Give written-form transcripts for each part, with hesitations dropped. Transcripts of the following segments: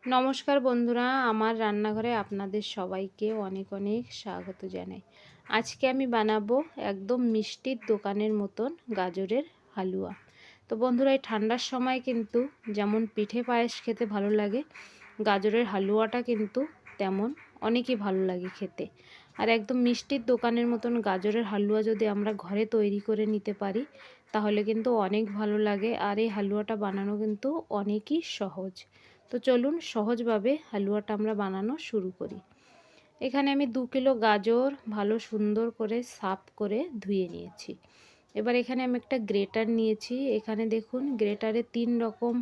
নমস্কার বন্ধুরা, আমার রান্নাঘরে আপনাদের সবাইকে অনেক অনেক স্বাগত জানাই। আজকে আমি বানাবো একদম মিষ্টির দোকানের মতন গাজরের হালুয়া। তো বন্ধুরা, এই ঠান্ডার সময় কিন্তু যেমন পিঠে পায়েস খেতে ভালো লাগে, গাজরের হালুয়াটা কিন্তু তেমন অনেকই ভালো লাগে খেতে। আর একদম মিষ্টির দোকানের মতন গাজরের হালুয়া যদি আমরা ঘরে তৈরি করে নিতে পারি তাহলে কিন্তু অনেক ভালো লাগে। আর এই হালুয়াটা বানানো কিন্তু অনেকই সহজ। তো চলুন সহজভাবে হালুয়াটা আমরা বানানো শুরু করি। এখানে আমি 2 কিলো গাজর ভালো সুন্দর করে সাফ করে ধুয়ে নিয়েছি। এবার এখানে আমি একটা গ্রেটার নিয়েছি। এখানে দেখুন গ্রেটারে 3 রকম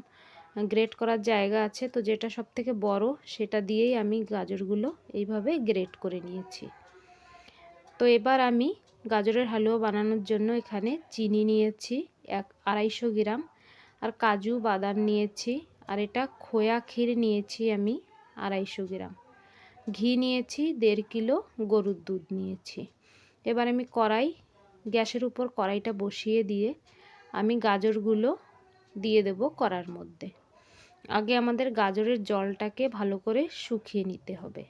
গ্রেট করার জায়গা আছে, তো যেটা সবথেকে বড় সেটা দিয়েই আমি গাজরগুলো এইভাবে গ্রেট করে নিয়েছি। তো এবার আমি গাজরের হালুয়া বানানোর জন্য এখানে চিনি নিয়েছি 250 গ্রাম, আর কাজু বাদাম নিয়েছি, আর এটা খোয়া ক্ষীর নিয়েছি আমি 250 গ্রাম, ঘি নিয়েছি 1.5 কিলো, গরুর দুধ নিয়েছি। এবার আমি গ্যাসের উপর কড়াইটা বসিয়ে দিয়ে আমি গাজরগুলো দিয়ে দেব কড়ার মধ্যে। আগে আমাদের গাজরের জলটাকে ভালো করে শুকিয়ে নিতে হবে।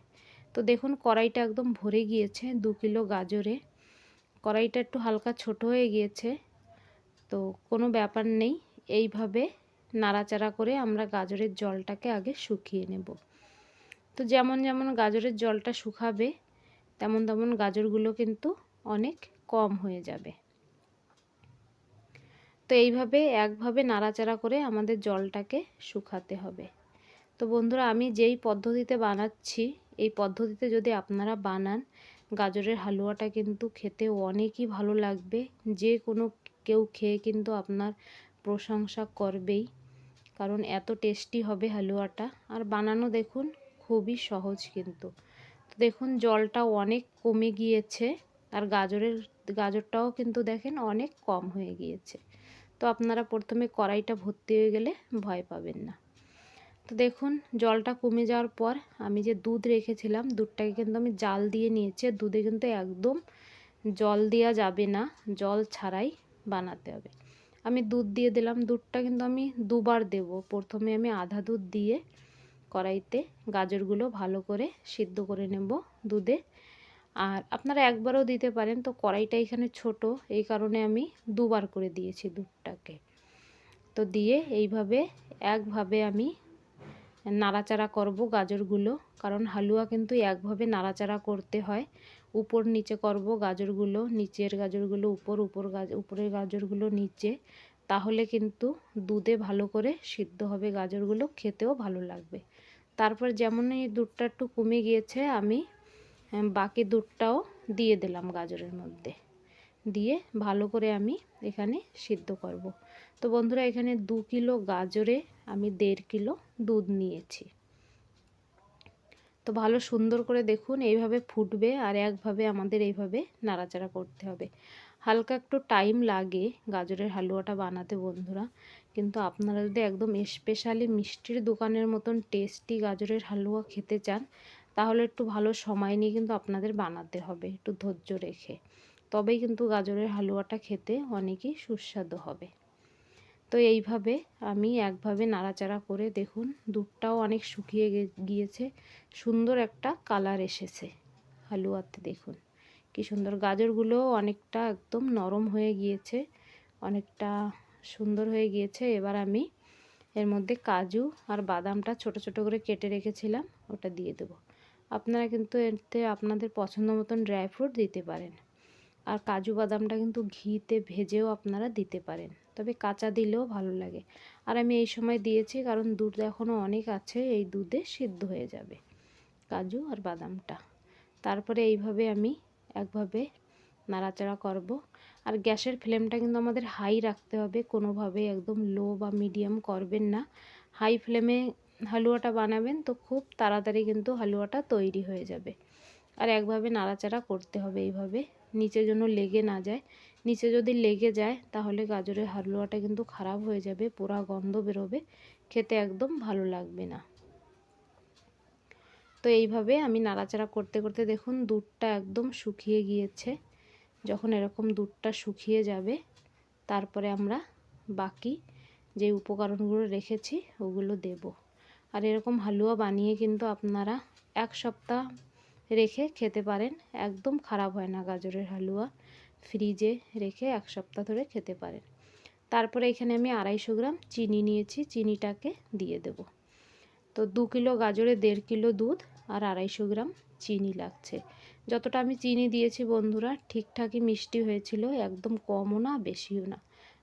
তো দেখুন কড়াইটা একদম ভরে গিয়েছে 2 কিলো গাজরে। কড়াইটা একটু হালকা ছোট হয়ে গিয়েছে, তো কোনো ব্যাপার নেই, এইভাবে নাড়াচাড়া করে আমরা গাজরের জলটাকে আগে শুকিয়ে নেব। তো যেমন যেমন গাজরের জলটা শুকাবে তেমন তেমন গাজরগুলো কিন্তু অনেক কম হয়ে যাবে। তো এইভাবে একভাবে নাড়াচাড়া করে আমাদের জলটাকে শুকাতে হবে। তো বন্ধুরা, আমি যেই পদ্ধতিতে বানাচ্ছি এই পদ্ধতিতে যদি আপনারা বানান গাজরের হালুয়াটা কিন্তু খেতে অনেকই ভালো লাগবে। যে কোনো কেউ খেয়ে কিন্তু আপনার প্রশংসা করবেই, কারণ এত টেস্টি হবে হালুয়াটা। আর বানানো দেখুন খুবই সহজ কিন্তু। তো দেখুন জলটা অনেক কমে গিয়েছে, আর গাজরটাও কিন্তু দেখেন অনেক কম হয়ে গিয়েছে। তো আপনারা প্রথমে কড়াইটা ভর্তি হয়ে গেলে ভয় পাবেন না। তো দেখুন জলটা কমে যাওয়ার পর আমি যে দুধ রেখেছিলাম দুধটাকে কিন্তু আমি জাল দিয়ে নিয়েছি। দুধে কিন্তু একদম জল দেওয়া যাবে না, জল ছাড়াই বানাতে হবে। আমি দুধ দিয়ে দিলাম। দুধটা কিন্তু আমি দুবার দেব। প্রথমে আমি আধা দুধ দিয়ে কড়াইতে গাজরগুলো ভালো করে সিদ্ধ করে নেব দুধে। আর আপনারা একবারও দিতে পারেন, তো কড়াইটা এখানে ছোট এই কারণে আমি দুবার করে দিয়েছি দুধটাকে। তো দিয়ে এইভাবে একভাবে আমি নাড়াচাড়া করব গাজরগুলো, কারণ হালুয়া কিন্তু একভাবে নাড়াচাড়া করতে হয়। উপর নিচে করব গাজরগুলো, নিচের গাজরগুলো উপর, উপরের গাজরগুলো নিচে, তাহলে কিন্তু দুধে ভালো করে সিদ্ধ হবে গাজরগুলো, খেতেও ভালো লাগবে। তারপর যেমন এই দুধটা একটু কমে গিয়েছে আমি বাকি দুধটাও দিয়ে দিলাম গাজরের মধ্যে, দিয়ে ভালো করে আমি এখানে সিদ্ধ করব। তো বন্ধুরা, এখানে 2 কিলো গাজরে আমি 1.5 কিলো দুধ নিয়েছি। তো ভালো সুন্দর করে দেখুন এইভাবে ফুটবে, আর একভাবে আমাদের এইভাবে নাড়াচাড়া করতে হবে। হালকা একটু টাইম লাগে গাজরের হালুয়াটা বানাতে বন্ধুরা, কিন্তু আপনারা যদি একদম স্পেশালি মিষ্টির দোকানের মতন টেস্টি গাজরের হালুয়া খেতে চান তাহলে একটু ভালো সময় নিয়ে কিন্তু আপনাদের বানাতে হবে, একটু ধৈর্য রেখে, তবেই কিন্তু গাজরের হালুয়াটা খেতে অনেকই সুস্বাদু হবে। তো এইভাবে আমি একভাবে নাড়াচাড়া করে দেখুন দুধটাও অনেক শুকিয়ে গিয়েছে, সুন্দর একটা কালার এসেছে হালুয়াতে। দেখুন কি সুন্দর, গাজরগুলোও অনেকটা একদম নরম হয়ে গিয়েছে, অনেকটা সুন্দর হয়ে গিয়েছে। এবার আমি এর মধ্যে কাজু আর বাদামটা ছোট ছোট করে কেটে রেখেছিলাম ওটা দিয়ে দেবো। আপনারা কিন্তু এতে আপনাদের পছন্দ মতন ড্রাই ফ্রুট দিতে পারেন। আর কাজু বাদামটা কিন্তু ঘিতে ভেজেও আপনারা দিতে পারেন, তবে কাঁচা দিলেও ভালো লাগে। আর আমি এই সময় দিয়েছি কারণ দুধ এখনও অনেক আছে, এই দুধে সিদ্ধ হয়ে যাবে কাজু আর বাদামটা। তারপরে এইভাবে আমি একভাবে নাড়াচাড়া করব। আর গ্যাসের ফ্লেমটা কিন্তু আমাদের হাই রাখতে হবে, কোনোভাবে একদম লো বা মিডিয়াম করবেন না। হাই ফ্লেমে হালুয়াটা বানাবেন তো খুব তাড়াতাড়ি কিন্তু হালুয়াটা তৈরি হয়ে যাবে। আর একভাবে নাড়াচাড়া করতে হবে এইভাবে, নিচে যেন লেগে না যায়। নিচে যদি লেগে যায় তাহলে গাজরের হালুয়াটা কিন্তু খারাপ হয়ে যাবে, পোড়া গন্ধ বেরোবে, খেতে একদম ভালো লাগবে না। তো এইভাবে আমি নাড়াচাড়া করতে করতে দেখুন দুধটা একদম শুকিয়ে গিয়েছে। যখন এরকম দুধটা শুকিয়ে যাবে তারপরে আমরা বাকি যে উপকরণগুলো রেখেছি ওগুলো দেব। আর এরকম হালুয়া বানিয়ে কিন্তু আপনারা 1 সপ্তাহ রেখে খেতে পারেন, একদম খারাপ হয় না গাজরের হালুয়া। ফ্রিজে রেখে 1 সপ্তাহ ধরে খেতে পারেন। তারপরে এখানে আমি 250 গ্রাম চিনি নিয়েছি, চিনিটাকে দিয়ে দেব। তো 2 কিলো গাজরে 1.5 কিলো দুধ আর 250 গ্রাম চিনি লাগছে। যতটা আমি চিনি দিয়েছি বন্ধুরা ঠিকঠাকই মিষ্টি হয়েছিল, একদম কমও না বেশিও না।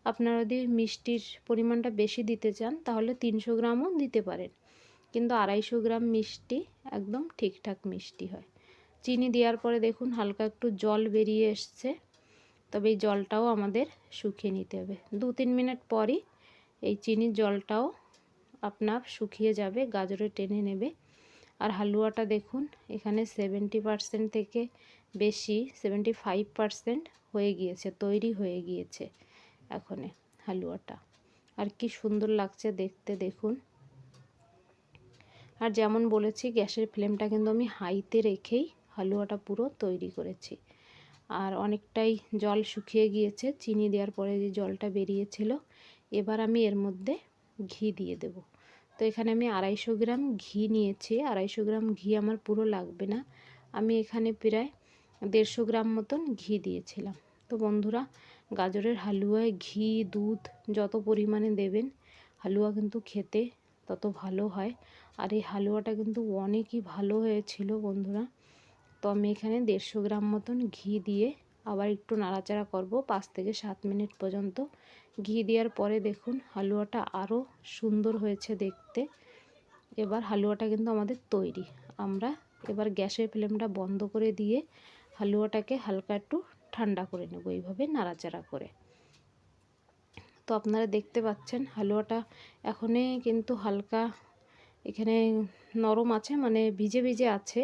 আপনারা যদি মিষ্টির পরিমাণটা বেশি দিতে চান তাহলে 300 গ্রামও দিতে পারেন, কিন্তু 250 গ্রাম মিষ্টি একদম ঠিকঠাক মিষ্টি হয়। চিনি দেওয়ার পরে দেখুন হালকা একটু জল বেরিয়ে এসছে, তবে এই জলটাও আমাদের শুকিয়ে নিতে হবে। 2-3 মিনিট পরই এই চিনির জলটাও আপনার শুকিয়ে যাবে, গাজরে টেনে নেবে। আর হালুয়াটা দেখুন এখানে 70% থেকে বেশি 75% হয়ে গিয়েছে, তৈরি হয়ে গিয়েছে এখনে হালুয়াটা। আর কি সুন্দর লাগছে দেখতে দেখুন। আর যেমন বলেছি গ্যাসের ফ্লেমটা কিন্তু আমি হাইতে রেখেই হালুয়াটা পুরো তৈরি করেছি। আর অনেকটাই জল শুকিয়ে গিয়েছে চিনি দেওয়ার পরে যে জলটা বেরিয়েছিল। এবার আমি এর মধ্যে ঘি দিয়ে দেব। তো এখানে আমি 250 গ্রাম ঘি নিয়েছি। 250 গ্রাম ঘি আমার পুরো লাগবে না, আমি এখানে প্রায় 150 গ্রাম মতন ঘি দিয়েছিলাম। তো বন্ধুরা গাজরের হালুয়ায় ঘি দুধ যত পরিমাণে দেবেন হালুয়া কিন্তু খেতে তত ভালো হয়। আর এই হালুয়াটা কিন্তু অনেকই ভালো হয়েছিল বন্ধুরা। তো আমি এখানে 150 গ্রাম মতন ঘি দিয়ে আবার একটু নাড়াচাড়া করব 5 থেকে 7 মিনিট পর্যন্ত। ঘি দেওয়ার পরে দেখুন হালুয়াটা আরও সুন্দর হয়েছে দেখতে। এবার হালুয়াটা কিন্তু আমাদের তৈরি। আমরা এবার গ্যাসের ফ্লেমটা বন্ধ করে দিয়ে হালুয়াটাকে হালকা একটু ঠান্ডা করে নেব এইভাবে নাড়াচাড়া করে। তো আপনারা দেখতে পাচ্ছেন হালুয়াটা এখনই কিন্তু হালকা এখানে নরম আছে, মানে ভিজে ভিজে আছে।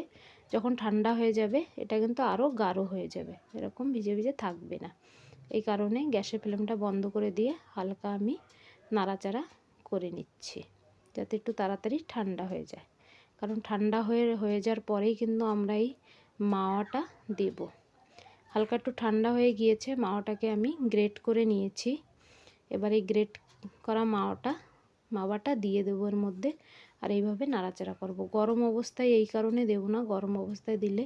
যখন ঠান্ডা হয়ে যাবে এটা কিন্তু আরও গাঢ় হয়ে যাবে, এরকম ভিজে ভিজে থাকবে না। এই কারণে গ্যাসের ফ্লেমটা বন্ধ করে দিয়ে হালকা আমি নাড়াচাড়া করে নিচ্ছি যাতে একটু তাড়াতাড়ি ঠান্ডা হয়ে যায়। কারণ ঠান্ডা হয়ে যাওয়ার পরেই কিন্তু আমরা এই মাওয়াটা দেব। হালকা একটু ঠান্ডা হয়ে গিয়েছে, মাওয়াটাকে আমি গ্রেট করে নিয়েছি। এবার এই গ্রেট করা মাওয়াটা দিয়ে দেবো এর মধ্যে। আর এইভাবে নাড়াচাড়া করব। গরম অবস্থায় এই কারণে দেব না, গরম অবস্থায় দিলে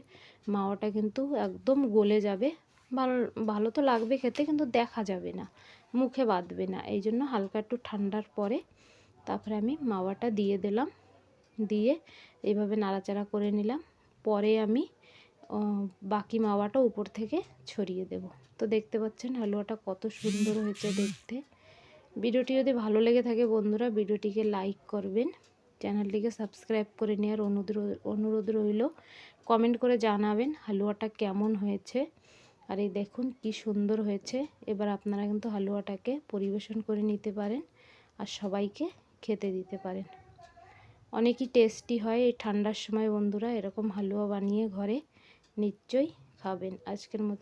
মাওয়াটা কিন্তু একদম গলে যাবে, ভালো তো লাগবে খেতে কিন্তু দেখা যাবে না, মুখে বাঁধবে না। এই জন্য হালকা একটু ঠান্ডার পরে তারপরে আমি মাওয়াটা দিয়ে দিলাম, দিয়ে এইভাবে নাড়াচাড়া করে নিলাম। পরে আমি বাকি মাওয়াটা উপর থেকে ছড়িয়ে দেব। তো দেখতে পাচ্ছেন হালুয়াটা কত সুন্দর হয়েছে দেখতে। ভিডিওটি যদি ভালো লেগে থাকে বন্ধুরা ভিডিওটিকে লাইক করবেন, চ্যানেলটিকে সাবস্ক্রাইব করে নেওয়ার অনুরোধ রইল। কমেন্ট করে জানাবেন হালুয়াটা কেমন হয়েছে। আর এই দেখুন কি সুন্দর হয়েছে। এবার আপনারা কিন্তু হালুয়াটাকে পরিবেশন করে নিতে পারেন আর সবাইকে খেতে দিতে পারেন। অনেকই টেস্টি হয় এই ঠান্ডার সময় বন্ধুরা, এরকম হালুয়া বানিয়ে ঘরে নিশ্চয়ই খাবেন। আজকের মতো